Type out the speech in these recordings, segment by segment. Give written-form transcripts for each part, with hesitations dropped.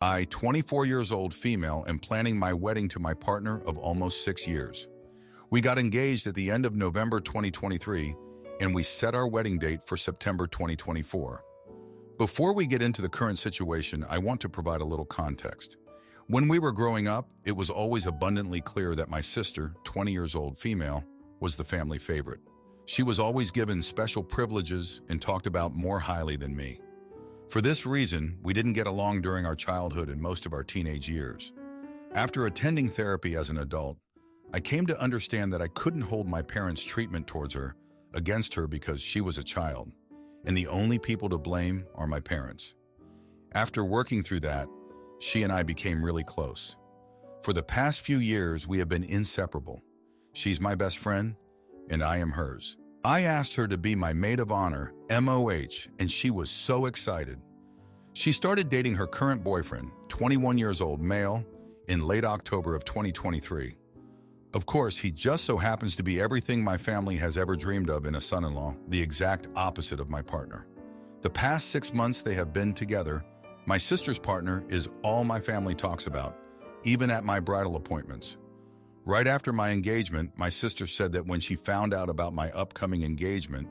I, 24 years old female, am planning my wedding to my partner of almost 6 years. We got engaged at the end of November 2023, and we set our wedding date for September 2024. Before we get into the current situation, I want to provide a little context. When we were growing up, it was always abundantly clear that my sister, 20 years old female, was the family favorite. She was always given special privileges and talked about more highly than me. For this reason, we didn't get along during our childhood and most of our teenage years. After attending therapy as an adult, I came to understand that I couldn't hold my parents' treatment towards her against her because she was a child, and the only people to blame are my parents. After working through that, she and I became really close. For the past few years, we have been inseparable. She's my best friend, and I am hers. I asked her to be my maid of honor, MOH, and she was so excited. She started dating her current boyfriend, 21 years old male, in late October of 2023. Of course, he just so happens to be everything my family has ever dreamed of in a son-in-law, the exact opposite of my partner. The past 6 months they have been together, my sister's partner is all my family talks about, even at my bridal appointments. Right after my engagement, my sister said that when she found out about my upcoming engagement,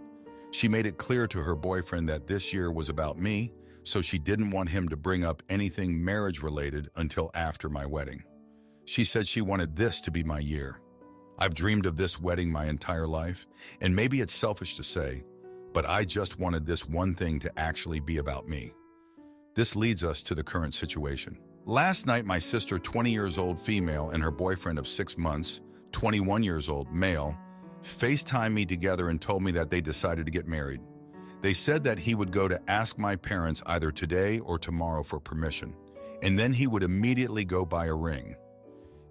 she made it clear to her boyfriend that this year was about me, so she didn't want him to bring up anything marriage-related until after my wedding. She said she wanted this to be my year. I've dreamed of this wedding my entire life, and maybe it's selfish to say, but I just wanted this one thing to actually be about me. This leads us to the current situation. Last night, my sister, 20 years old female, and her boyfriend of 6 months, 21 years old male, FaceTimed me together and told me that they decided to get married. They said that he would go to ask my parents either today or tomorrow for permission, and then he would immediately go buy a ring.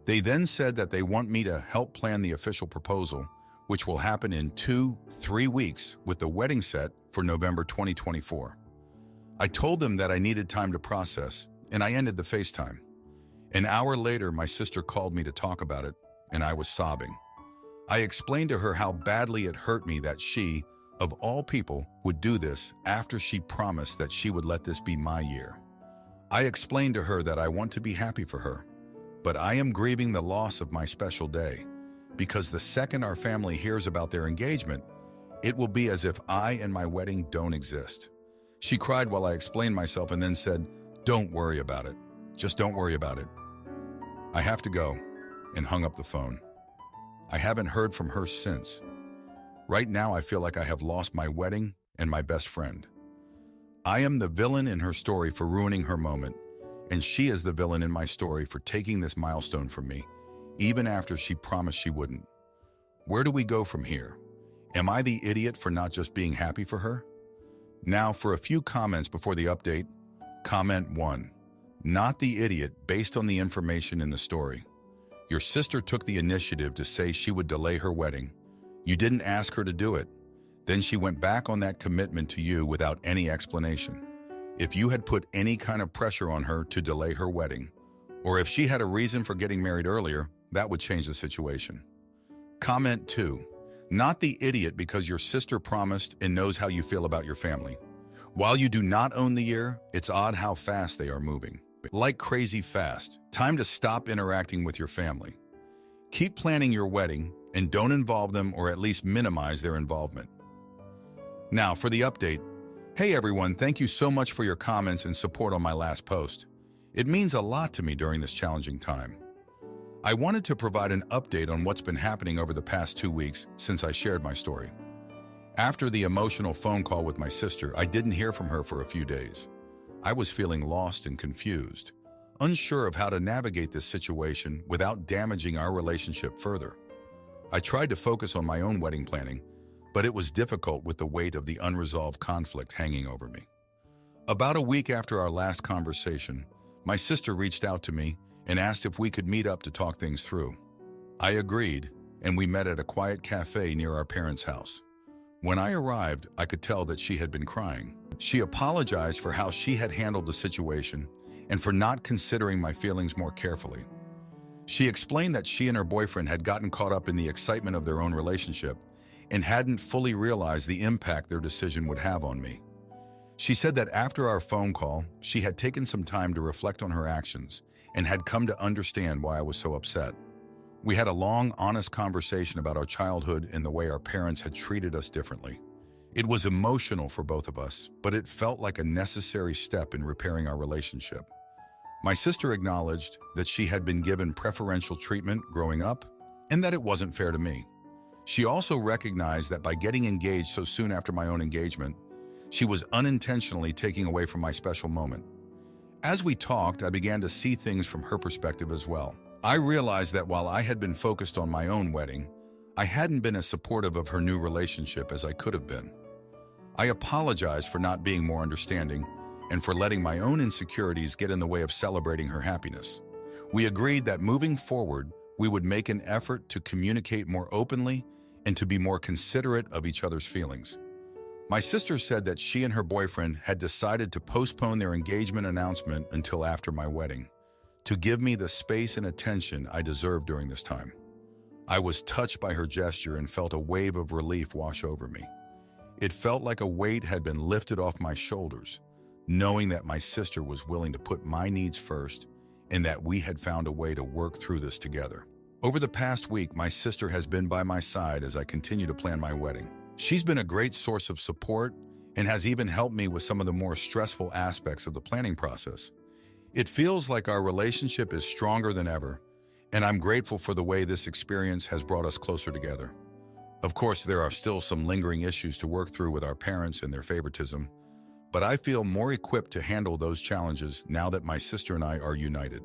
They then said that they want me to help plan the official proposal, which will happen in 2-3 weeks, with the wedding set for November 2024. I told them that I needed time to process, and I ended the FaceTime. An hour later, my sister called me to talk about it, and I was sobbing. I explained to her how badly it hurt me that she, of all people, would do this after she promised that she would let this be my year. I explained to her that I want to be happy for her, but I am grieving the loss of my special day, because the second our family hears about their engagement, it will be as if I and my wedding don't exist. She cried while I explained myself and then said, "Don't worry about it. Just don't worry about it." I have to go, and hung up the phone. I haven't heard from her since. Right now, I feel like I have lost my wedding and my best friend. I am the villain in her story for ruining her moment, and she is the villain in my story for taking this milestone from me, even after she promised she wouldn't. Where do we go from here? Am I the idiot for not just being happy for her? Now, for a few comments before the update. Comment 1. Not the idiot based on the information in the story. Your sister took the initiative to say she would delay her wedding. You didn't ask her to do it. Then she went back on that commitment to you without any explanation. If you had put any kind of pressure on her to delay her wedding, or if she had a reason for getting married earlier, that would change the situation. Comment 2. Not the idiot because your sister promised and knows how you feel about your family. While you do not own the year, it's odd how fast they are moving. Like crazy fast. Time to stop interacting with your family. Keep planning your wedding and don't involve them, or at least minimize their involvement. Now for the update. Hey everyone, thank you so much for your comments and support on my last post. It means a lot to me during this challenging time. I wanted to provide an update on what's been happening over the past 2 weeks since I shared my story. After the emotional phone call with my sister, I didn't hear from her for a few days. I was feeling lost and confused, unsure of how to navigate this situation without damaging our relationship further. I tried to focus on my own wedding planning, but it was difficult with the weight of the unresolved conflict hanging over me. About a week after our last conversation, my sister reached out to me and asked if we could meet up to talk things through. I agreed, and we met at a quiet cafe near our parents' house. When I arrived, I could tell that she had been crying. She apologized for how she had handled the situation and for not considering my feelings more carefully. She explained that she and her boyfriend had gotten caught up in the excitement of their own relationship and hadn't fully realized the impact their decision would have on me. She said that after our phone call, she had taken some time to reflect on her actions and had come to understand why I was so upset. We had a long, honest conversation about our childhood and the way our parents had treated us differently. It was emotional for both of us, but it felt like a necessary step in repairing our relationship. My sister acknowledged that she had been given preferential treatment growing up and that it wasn't fair to me. She also recognized that by getting engaged so soon after my own engagement, she was unintentionally taking away from my special moment. As we talked, I began to see things from her perspective as well. I realized that while I had been focused on my own wedding, I hadn't been as supportive of her new relationship as I could have been. I apologized for not being more understanding and for letting my own insecurities get in the way of celebrating her happiness. We agreed that moving forward, we would make an effort to communicate more openly and to be more considerate of each other's feelings. My sister said that she and her boyfriend had decided to postpone their engagement announcement until after my wedding, to give me the space and attention I deserved during this time. I was touched by her gesture and felt a wave of relief wash over me. It felt like a weight had been lifted off my shoulders, knowing that my sister was willing to put my needs first and that we had found a way to work through this together. Over the past week, my sister has been by my side as I continue to plan my wedding. She's been a great source of support and has even helped me with some of the more stressful aspects of the planning process. It feels like our relationship is stronger than ever, and I'm grateful for the way this experience has brought us closer together. Of course, there are still some lingering issues to work through with our parents and their favoritism, but I feel more equipped to handle those challenges now that my sister and I are united.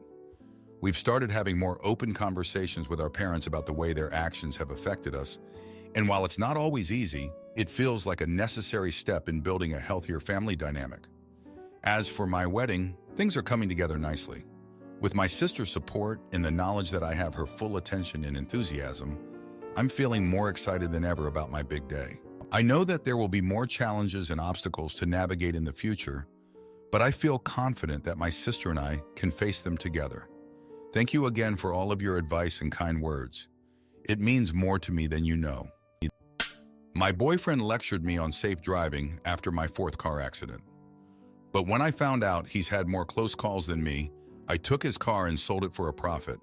We've started having more open conversations with our parents about the way their actions have affected us, and while it's not always easy, it feels like a necessary step in building a healthier family dynamic. As for my wedding, things are coming together nicely. With my sister's support and the knowledge that I have her full attention and enthusiasm, I'm feeling more excited than ever about my big day. I know that there will be more challenges and obstacles to navigate in the future, but I feel confident that my sister and I can face them together. Thank you again for all of your advice and kind words. It means more to me than you know. My boyfriend lectured me on safe driving after my fourth car accident. But when I found out he's had more close calls than me, I took his car and sold it for a profit.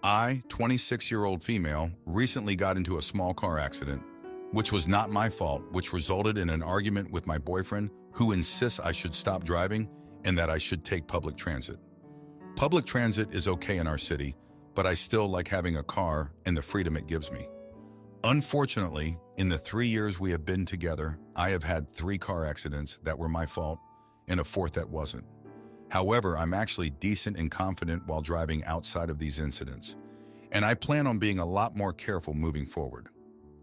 I, 26-year-old female, recently got into a small car accident, which was not my fault, which resulted in an argument with my boyfriend, who insists I should stop driving and that I should take public transit. Public transit is okay in our city, but I still like having a car and the freedom it gives me. Unfortunately, in the 3 years we have been together, I have had 3 car accidents that were my fault and a fourth that wasn't. However, I'm actually decent and confident while driving outside of these incidents, and I plan on being a lot more careful moving forward.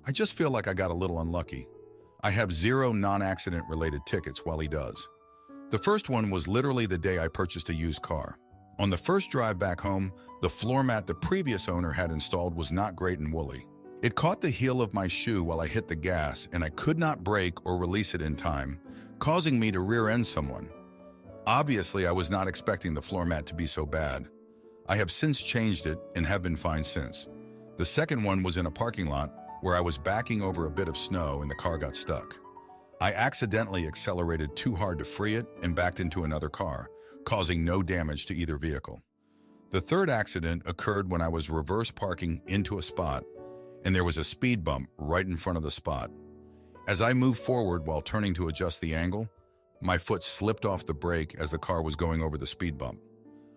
I just feel like I got a little unlucky. I have 0 non-accident related tickets while he does. The first one was literally the day I purchased a used car. On the first drive back home, the floor mat the previous owner had installed was not great and woolly. It caught the heel of my shoe while I hit the gas, and I could not brake or release it in time, causing me to rear-end someone. Obviously, I was not expecting the floor mat to be so bad. I have since changed it and have been fine since. The second one was in a parking lot where I was backing over a bit of snow and the car got stuck. I accidentally accelerated too hard to free it and backed into another car, causing no damage to either vehicle. The third accident occurred when I was reverse parking into a spot, and there was a speed bump right in front of the spot. As I moved forward while turning to adjust the angle, my foot slipped off the brake as the car was going over the speed bump.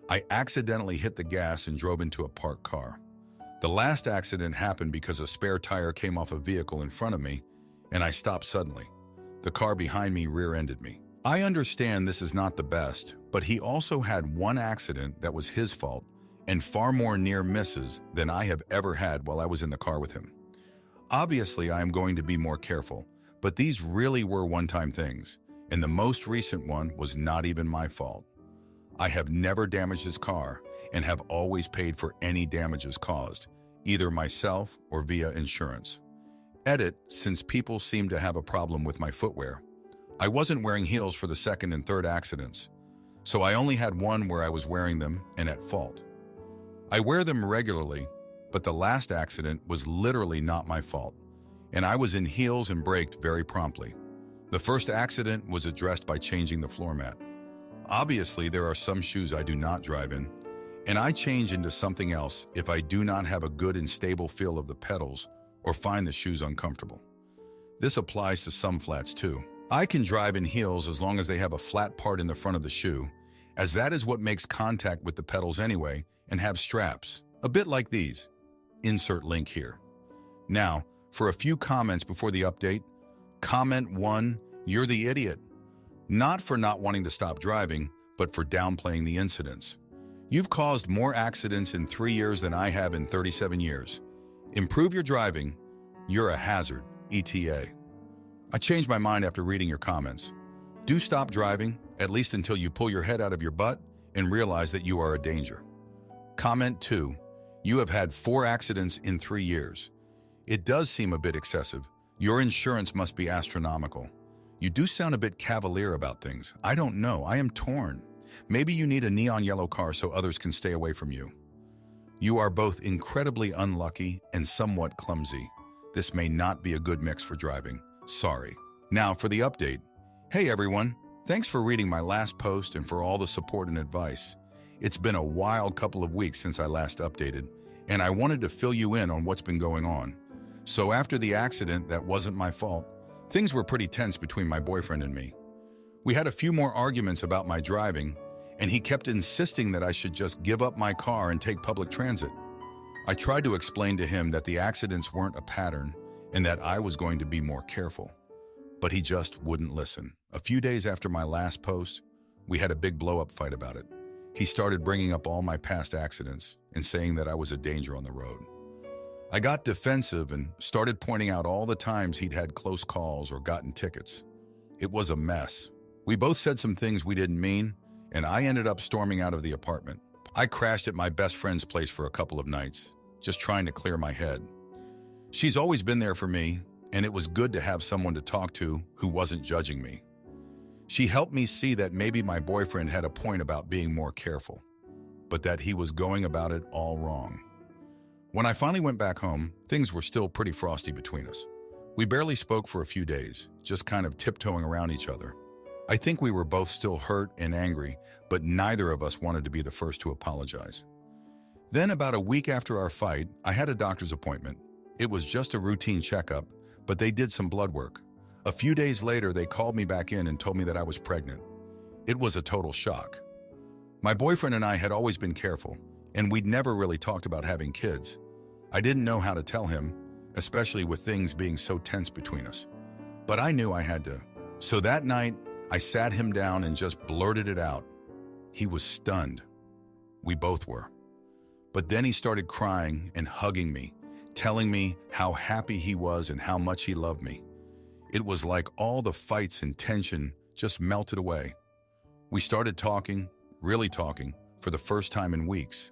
I accidentally hit the gas and drove into a parked car. The last accident happened because a spare tire came off a vehicle in front of me, and I stopped suddenly. The car behind me rear-ended me. I understand this is not the best, but he also had one accident that was his fault and far more near misses than I have ever had while I was in the car with him. Obviously, I am going to be more careful, but these really were one-time things, and the most recent one was not even my fault. I have never damaged his car and have always paid for any damages caused, either myself or via insurance. Edit, since people seem to have a problem with my footwear. I wasn't wearing heels for the second and third accidents, so I only had one where I was wearing them and at fault. I wear them regularly, but the last accident was literally not my fault, and I was in heels and braked very promptly. The first accident was addressed by changing the floor mat. Obviously, there are some shoes I do not drive in, and I change into something else if I do not have a good and stable feel of the pedals or find the shoes uncomfortable. This applies to some flats too. I can drive in heels as long as they have a flat part in the front of the shoe, as that is what makes contact with the pedals anyway, and have straps, a bit like these. Insert link here. Now, for a few comments before the update. Comment 1, you're the idiot. Not for not wanting to stop driving, but for downplaying the incidents. You've caused more accidents in 3 years than I have in 37 years. Improve your driving. You're a hazard, ETA. I changed my mind after reading your comments. Do stop driving, at least until you pull your head out of your butt and realize that you are a danger. Comment 2, you have had 4 accidents in 3 years. It does seem a bit excessive. Your insurance must be astronomical. You do sound a bit cavalier about things. I don't know. I am torn. Maybe you need a neon yellow car so others can stay away from you. You are both incredibly unlucky and somewhat clumsy. This may not be a good mix for driving. Sorry. Now for the update. Hey everyone. Thanks for reading my last post and for all the support and advice. It's been a wild couple of weeks since I last updated, and I wanted to fill you in on what's been going on. So after the accident that wasn't my fault, things were pretty tense between my boyfriend and me. We had a few more arguments about my driving, and he kept insisting that I should just give up my car and take public transit. I tried to explain to him that the accidents weren't a pattern and that I was going to be more careful, but he just wouldn't listen. A few days after my last post, we had a big blow-up fight about it. He started bringing up all my past accidents and saying that I was a danger on the road. I got defensive and started pointing out all the times he'd had close calls or gotten tickets. It was a mess. We both said some things we didn't mean, and I ended up storming out of the apartment. I crashed at my best friend's place for a couple of nights, just trying to clear my head. She's always been there for me, and it was good to have someone to talk to who wasn't judging me. She helped me see that maybe my boyfriend had a point about being more careful, but that he was going about it all wrong. When I finally went back home, things were still pretty frosty between us. We barely spoke for a few days, just kind of tiptoeing around each other. I think we were both still hurt and angry, but neither of us wanted to be the first to apologize. Then about a week after our fight, I had a doctor's appointment. It was just a routine checkup, but they did some blood work. A few days later, they called me back in and told me that I was pregnant. It was a total shock. My boyfriend and I had always been careful, and we'd never really talked about having kids. I didn't know how to tell him, especially with things being so tense between us. But I knew I had to. So that night, I sat him down and just blurted it out. He was stunned. We both were. But then he started crying and hugging me, telling me how happy he was and how much he loved me. It was like all the fights and tension just melted away. We started talking, really talking, for the first time in weeks.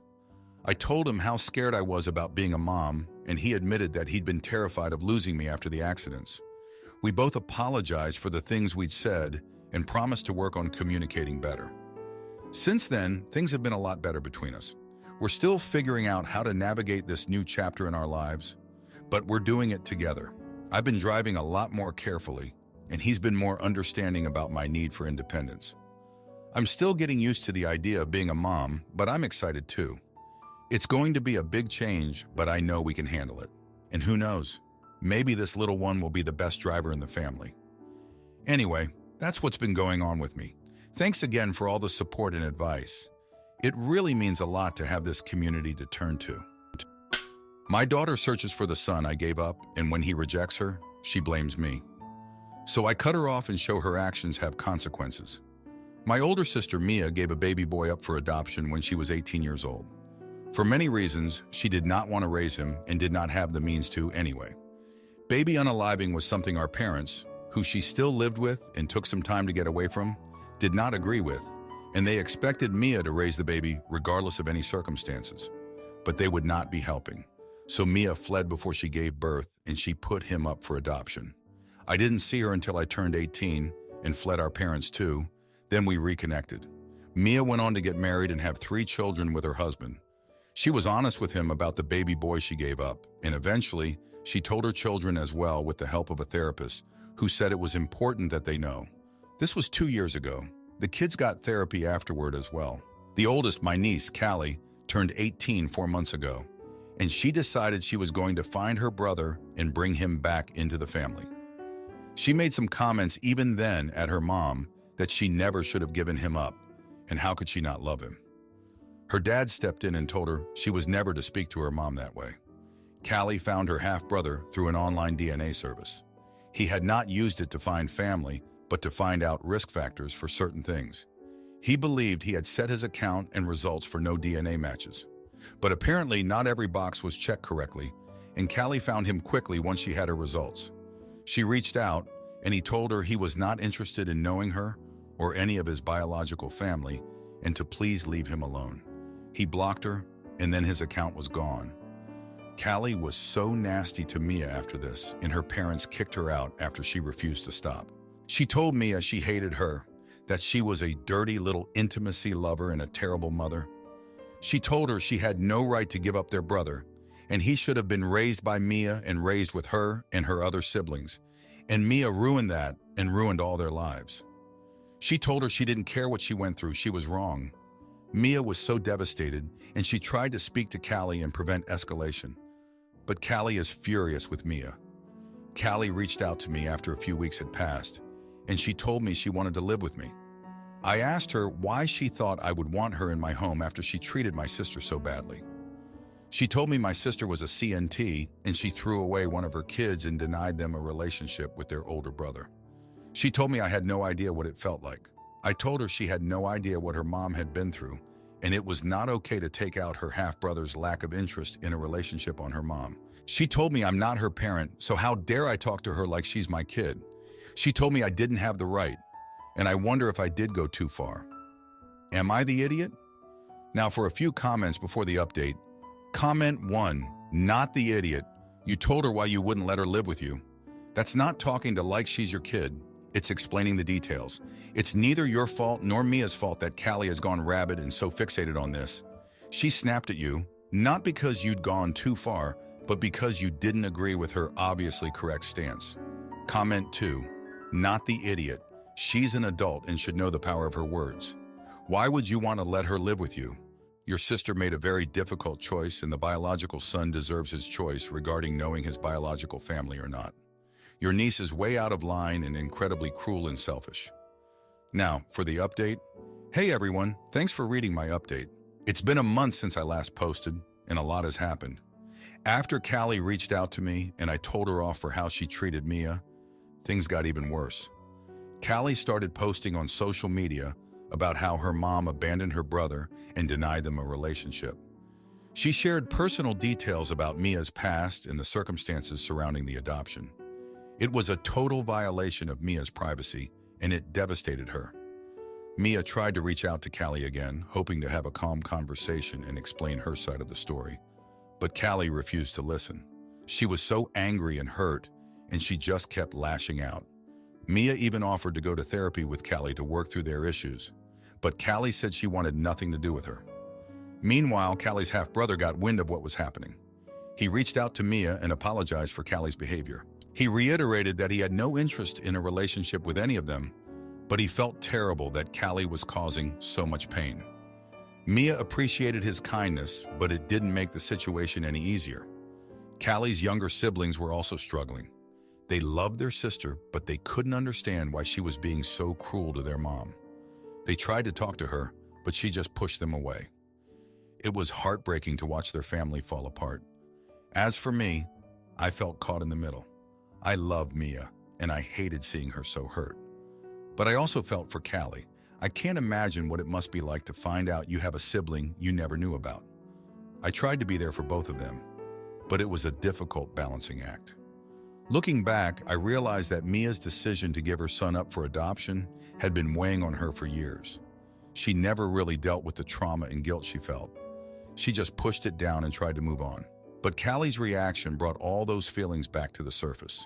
I told him how scared I was about being a mom, and he admitted that he'd been terrified of losing me after the accidents. We both apologized for the things we'd said and promised to work on communicating better. Since then, things have been a lot better between us. We're still figuring out how to navigate this new chapter in our lives, but we're doing it together. I've been driving a lot more carefully, and he's been more understanding about my need for independence. I'm still getting used to the idea of being a mom, but I'm excited too. It's going to be a big change, but I know we can handle it. And who knows, maybe this little one will be the best driver in the family. Anyway, that's what's been going on with me. Thanks again for all the support and advice. It really means a lot to have this community to turn to. My daughter searches for the son I gave up, and when he rejects her, she blames me. So I cut her off and show her actions have consequences. My older sister Mia gave a baby boy up for adoption when she was 18 years old. For many reasons, she did not want to raise him and did not have the means to anyway. Baby unaliving was something our parents, who she still lived with and took some time to get away from, did not agree with, and they expected Mia to raise the baby regardless of any circumstances. But they would not be helping. So Mia fled before she gave birth, and she put him up for adoption. I didn't see her until I turned 18 and fled our parents too. Then we reconnected. Mia went on to get married and have 3 children with her husband. She was honest with him about the baby boy she gave up, and eventually, she told her children as well with the help of a therapist who said it was important that they know. This was 2 years ago. The kids got therapy afterward as well. The oldest, my niece, Callie, turned 18 4 months ago, and she decided she was going to find her brother and bring him back into the family. She made some comments even then at her mom that she never should have given him up, and how could she not love him? Her dad stepped in and told her she was never to speak to her mom that way. Callie found her half-brother through an online DNA service. He had not used it to find family, but to find out risk factors for certain things. He believed he had set his account and results for no DNA matches. But apparently not every box was checked correctly, and Callie found him quickly once she had her results. She reached out, and he told her he was not interested in knowing her or any of his biological family, and to please leave him alone. He blocked her, and then his account was gone. Callie was so nasty to Mia after this, and her parents kicked her out after she refused to stop. She told Mia she hated her, that she was a dirty little intimacy lover and a terrible mother. She told her she had no right to give up their brother, and he should have been raised by Mia and raised with her and her other siblings. And Mia ruined that and ruined all their lives. She told her she didn't care what she went through, she was wrong. Mia was so devastated, and she tried to speak to Callie and prevent escalation. But Callie is furious with Mia. Callie reached out to me after a few weeks had passed, and she told me she wanted to live with me. I asked her why she thought I would want her in my home after she treated my sister so badly. She told me my sister was a CNT, and she threw away one of her kids and denied them a relationship with their older brother. She told me I had no idea what it felt like. I told her she had no idea what her mom had been through, and it was not okay to take out her half-brother's lack of interest in a relationship on her mom. She told me I'm not her parent, so how dare I talk to her like she's my kid? She told me I didn't have the right, and I wonder if I did go too far. Am I the idiot? Now for a few comments before the update. Comment 1, not the idiot. You told her why you wouldn't let her live with you. That's not talking to like she's your kid. It's explaining the details. It's neither your fault nor Mia's fault that Callie has gone rabid and so fixated on this. She snapped at you, not because you'd gone too far, but because you didn't agree with her obviously correct stance. Comment 2, not the idiot. She's an adult and should know the power of her words. Why would you want to let her live with you? Your sister made a very difficult choice, and the biological son deserves his choice regarding knowing his biological family or not. Your niece is way out of line and incredibly cruel and selfish. Now, for the update. Hey everyone, thanks for reading my update. It's been a month since I last posted, and a lot has happened. After Callie reached out to me and I told her off for how she treated Mia, things got even worse. Callie started posting on social media about how her mom abandoned her brother and denied them a relationship. She shared personal details about Mia's past and the circumstances surrounding the adoption. It was a total violation of Mia's privacy, and it devastated her. Mia tried to reach out to Callie again, hoping to have a calm conversation and explain her side of the story. But Callie refused to listen. She was so angry and hurt, and she just kept lashing out. Mia even offered to go to therapy with Callie to work through their issues, but Callie said she wanted nothing to do with her. Meanwhile, Callie's half-brother got wind of what was happening. He reached out to Mia and apologized for Callie's behavior. He reiterated that he had no interest in a relationship with any of them, but he felt terrible that Callie was causing so much pain. Mia appreciated his kindness, but it didn't make the situation any easier. Callie's younger siblings were also struggling. They loved their sister, but they couldn't understand why she was being so cruel to their mom. They tried to talk to her, but she just pushed them away. It was heartbreaking to watch their family fall apart. As for me, I felt caught in the middle. I love Mia, and I hated seeing her so hurt. But I also felt for Callie. I can't imagine what it must be like to find out you have a sibling you never knew about. I tried to be there for both of them, but it was a difficult balancing act. Looking back, I realized that Mia's decision to give her son up for adoption had been weighing on her for years. She never really dealt with the trauma and guilt she felt. She just pushed it down and tried to move on. But Callie's reaction brought all those feelings back to the surface.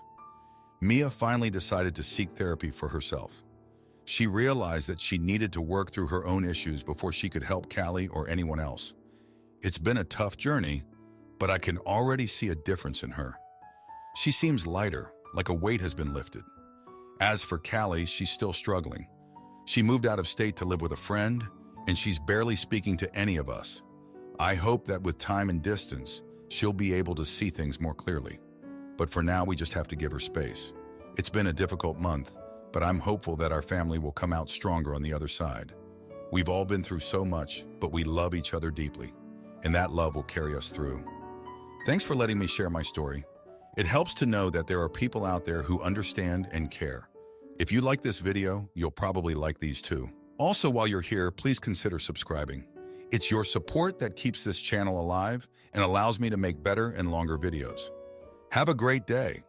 Mia finally decided to seek therapy for herself. She realized that she needed to work through her own issues before she could help Callie or anyone else. It's been a tough journey, but I can already see a difference in her. She seems lighter, like a weight has been lifted. As for Callie, she's still struggling. She moved out of state to live with a friend, and she's barely speaking to any of us. I hope that with time and distance, she'll be able to see things more clearly. But for now, we just have to give her space. It's been a difficult month, but I'm hopeful that our family will come out stronger on the other side. We've all been through so much, but we love each other deeply, and that love will carry us through. Thanks for letting me share my story. It helps to know that there are people out there who understand and care. If you like this video, you'll probably like these too. Also, while you're here, please consider subscribing. It's your support that keeps this channel alive and allows me to make better and longer videos. Have a great day.